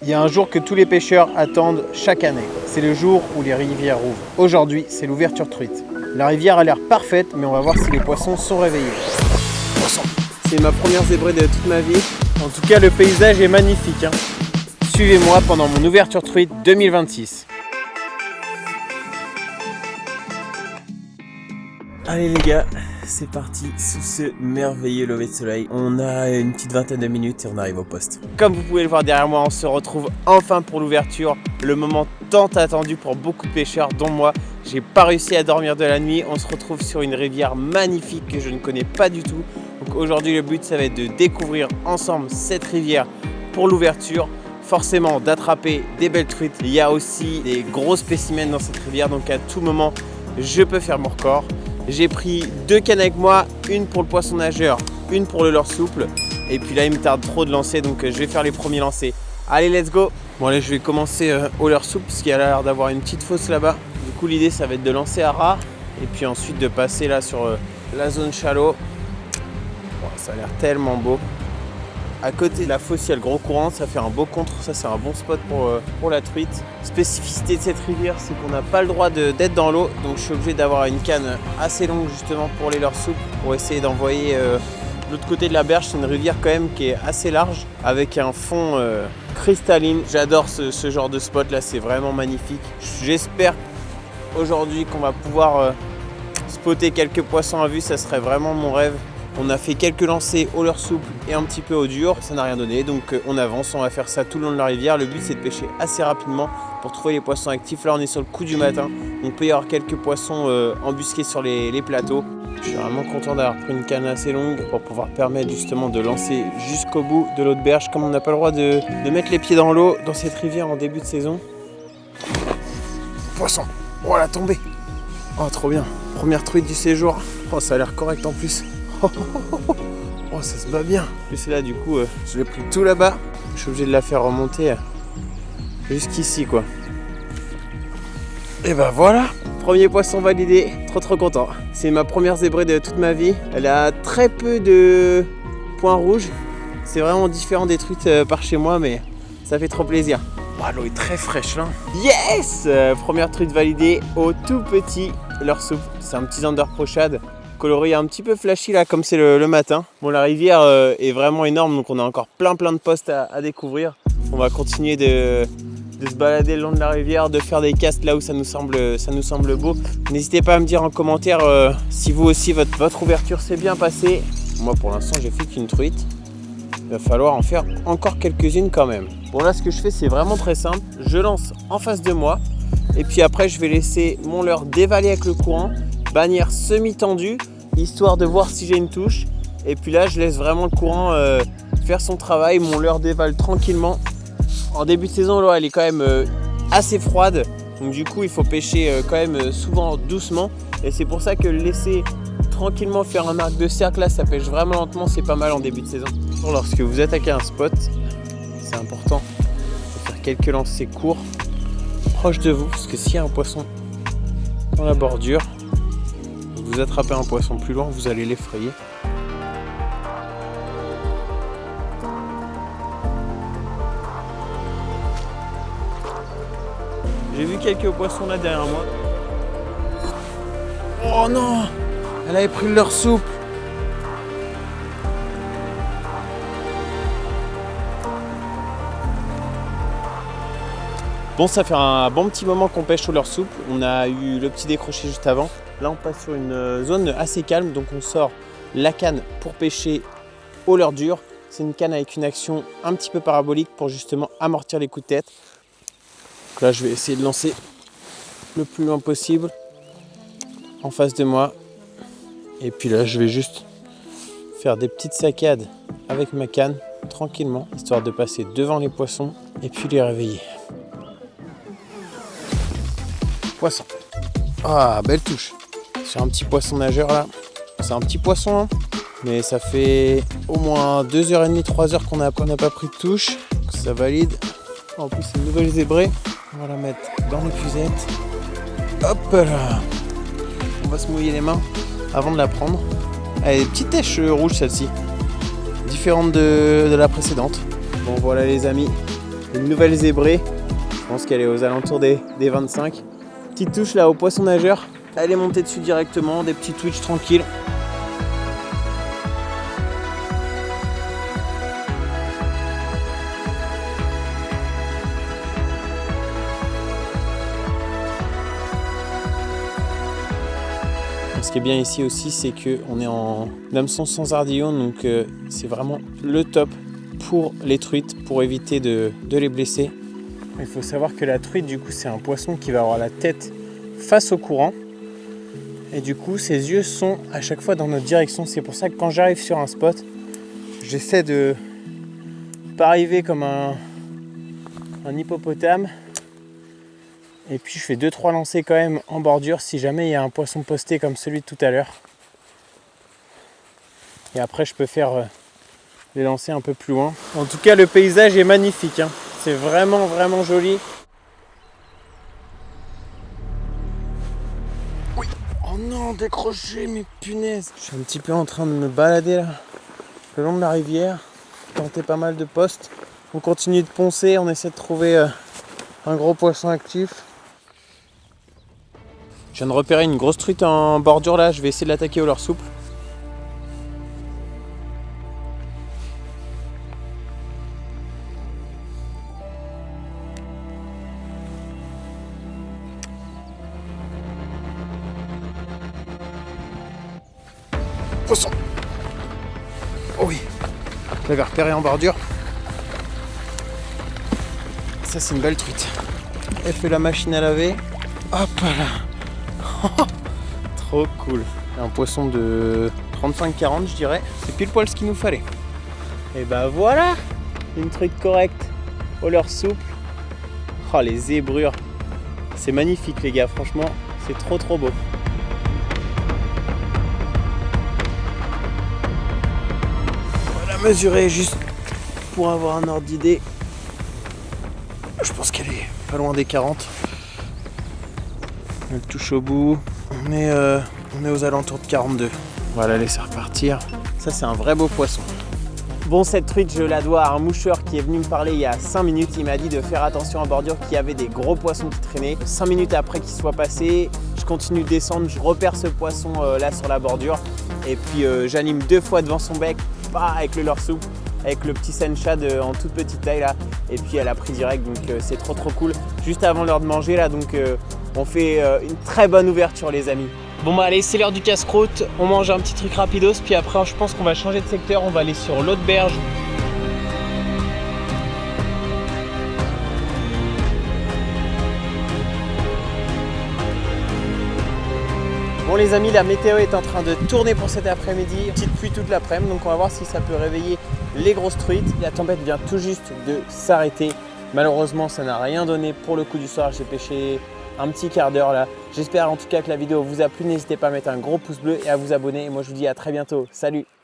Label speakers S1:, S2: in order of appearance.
S1: Il y a un jour que tous les pêcheurs attendent chaque année. C'est le jour où les rivières ouvrent. Aujourd'hui, c'est l'ouverture truite. La rivière a l'air parfaite, mais on va voir si les poissons sont réveillés. C'est ma première zébrée de toute ma vie. En tout cas, le paysage est magnifique. Suivez-moi pendant mon ouverture truite 2026. Allez les gars, c'est parti sous ce merveilleux lever de soleil. On a une petite vingtaine de minutes et on arrive au poste. Comme vous pouvez le voir derrière moi, on se retrouve enfin pour l'ouverture. Le moment tant attendu pour beaucoup de pêcheurs, dont moi. J'ai pas réussi à dormir de la nuit. On se retrouve sur une rivière magnifique que je ne connais pas du tout. Donc aujourd'hui, le but, ça va être de découvrir ensemble cette rivière pour l'ouverture. Forcément, d'attraper des belles truites. Il y a aussi des gros spécimens dans cette rivière. Donc à tout moment, je peux faire mon record. J'ai pris 2 cannes avec moi, une pour le poisson nageur, une pour le leurre souple. Et puis là, il me tarde trop de lancer, donc je vais faire les premiers lancers. Allez, let's go! Bon, allez, je vais commencer au leurre souple, parce qu'il a l'air d'avoir une petite fosse là-bas. Du coup, l'idée, ça va être de lancer à ras, et puis ensuite de passer là sur la zone shallow. Bon, ça a l'air tellement beau. À côté de la fosse, il y a le gros courant, ça fait un beau contre, ça c'est un bon spot pour la truite. Spécificité de cette rivière, c'est qu'on n'a pas le droit d'être dans l'eau, donc je suis obligé d'avoir une canne assez longue justement pour les leurres souples, pour essayer d'envoyer de l'autre côté de la berge. C'est une rivière quand même qui est assez large, avec un fond cristalline. J'adore ce genre de spot là, c'est vraiment magnifique. J'espère aujourd'hui qu'on va pouvoir spotter quelques poissons à vue, ça serait vraiment mon rêve. On a fait quelques lancers au leurre souple et un petit peu au dur, ça n'a rien donné, donc on avance, on va faire ça tout le long de la rivière. Le but c'est de pêcher assez rapidement pour trouver les poissons actifs. Là on est sur le coup du matin, donc il peut y avoir quelques poissons embusqués sur les plateaux. Je suis vraiment content d'avoir pris une canne assez longue pour pouvoir permettre justement de lancer jusqu'au bout de l'autre berge. Comme on n'a pas le droit de mettre les pieds dans l'eau dans cette rivière en début de saison. Poisson, oh la tombée. Oh trop bien, première truite du séjour. Oh ça a l'air correct en plus. Oh, ça se bat bien. Et c'est là du coup, je l'ai pris tout là-bas. Je suis obligé de la faire remonter jusqu'ici quoi. Et ben voilà, premier poisson validé, trop content. C'est ma première zébrée de toute ma vie. Elle a très peu de points rouges. C'est vraiment différent des truites par chez moi, mais ça fait trop plaisir. Oh, l'eau est très fraîche là. Yes, première truite validée au tout petit leurre souple. C'est un petit zander pochade. Coloré un petit peu flashy là comme c'est le matin. Bon, la rivière est vraiment énorme, donc on a encore plein de postes à découvrir. On va continuer de se balader le long de la rivière, de faire des casts là où ça nous semble beau. N'hésitez pas à me dire en commentaire si vous aussi votre ouverture s'est bien passée. Moi pour l'instant j'ai fait qu'une truite. Il va falloir en faire encore quelques-unes quand même. Bon là ce que je fais c'est vraiment très simple. Je lance en face de moi et puis après je vais laisser mon leurre dévaler avec le courant. Bannière semi-tendue, histoire de voir si j'ai une touche. Et puis là, je laisse vraiment le courant faire son travail. Mon leurre dévale tranquillement. En début de saison, l'eau elle est quand même assez froide. Donc du coup, il faut pêcher quand même souvent doucement. Et c'est pour ça que laisser tranquillement faire un arc de cercle, là, ça pêche vraiment lentement. C'est pas mal en début de saison. Lorsque vous attaquez un spot, c'est important de faire quelques lancers courts, proche de vous. Parce que s'il y a un poisson dans la bordure, vous attrapez un poisson plus loin, vous allez l'effrayer. J'ai vu quelques poissons là derrière moi. Oh non! Elle avait pris le leurre souple. Bon, ça fait un bon petit moment qu'on pêche au leurre souple. On a eu le petit décroché juste avant. Là, on passe sur une zone assez calme, donc on sort la canne pour pêcher au leurre dur. C'est une canne avec une action un petit peu parabolique pour justement amortir les coups de tête. Donc là, je vais essayer de lancer le plus loin possible en face de moi. Et puis là, je vais juste faire des petites saccades avec ma canne, tranquillement, histoire de passer devant les poissons et puis les réveiller. Poisson. Ah, belle touche. Sur un petit poisson nageur là. C'est un petit poisson, hein, mais ça fait au moins 2h30, 3h qu'on n'a pas pris de touche. Donc ça valide. En plus, c'est une nouvelle zébrée. On va la mettre dans l'épuisette. Hop là. On va se mouiller les mains avant de la prendre. Elle est petite tache rouge celle-ci. Différente de la précédente. Bon voilà les amis. Une nouvelle zébrée. Je pense qu'elle est aux alentours des 25. Petite touche là au poisson nageur. Elle est montée dessus directement, des petits twitch tranquilles. Ce qui est bien ici aussi, c'est qu'on est en hameçon sans ardillon, donc c'est vraiment le top pour les truites, pour éviter de les blesser. Il faut savoir que la truite, du coup, c'est un poisson qui va avoir la tête face au courant. Et du coup, ses yeux sont à chaque fois dans notre direction. C'est pour ça que quand j'arrive sur un spot, j'essaie de pas arriver comme un hippopotame. Et puis je fais 2-3 lancers quand même en bordure si jamais il y a un poisson posté comme celui de tout à l'heure. Et après je peux faire les lancers un peu plus loin. En tout cas le paysage est magnifique, hein. C'est vraiment vraiment joli. Oui. Oh non, décroché, mes punaises. Je suis un petit peu en train de me balader là, le long de la rivière, tenter pas mal de postes. On continue de poncer, on essaie de trouver un gros poisson actif. Je viens de repérer une grosse truite en bordure là, je vais essayer de l'attaquer au leurre souple. Poisson. Oh oui, je l'avais repéré en bordure. Ça c'est une belle truite. Elle fait la machine à laver. Hop là. Trop cool. Un poisson de 35-40 je dirais. C'est pile poil ce qu'il nous fallait. Et bah voilà, une truite correcte au leurre souple. Oh les zébrures. C'est magnifique les gars, franchement, c'est trop beau. On va la mesurer juste pour avoir un ordre d'idée. Je pense qu'elle est pas loin des 40. Elle touche au bout. On est aux alentours de 42. On va la laisser repartir. Ça, c'est un vrai beau poisson. Bon, cette truite, je la dois à un moucheur qui est venu me parler il y a 5 minutes. Il m'a dit de faire attention en bordure, qu'il y avait des gros poissons qui traînaient. 5 minutes après qu'il soit passé, je continue de descendre, je repère ce poisson là sur la bordure. Et puis j'anime 2 fois devant son bec, avec le leurre souple, avec le petit senchad en toute petite taille là. Et puis elle a pris direct, donc c'est trop cool. Juste avant l'heure de manger là, donc on fait une très bonne ouverture les amis. Bon bah allez, c'est l'heure du casse-croûte, on mange un petit truc rapidos, puis après je pense qu'on va changer de secteur, on va aller sur l'autre berge. Bon les amis, la météo est en train de tourner pour cet après-midi, petite pluie toute l'après-midi, donc on va voir si ça peut réveiller les grosses truites. La tempête vient tout juste de s'arrêter, malheureusement ça n'a rien donné pour le coup du soir, j'ai pêché un petit quart d'heure là. J'espère en tout cas que la vidéo vous a plu, n'hésitez pas à mettre un gros pouce bleu et à vous abonner. Et moi je vous dis à très bientôt, salut!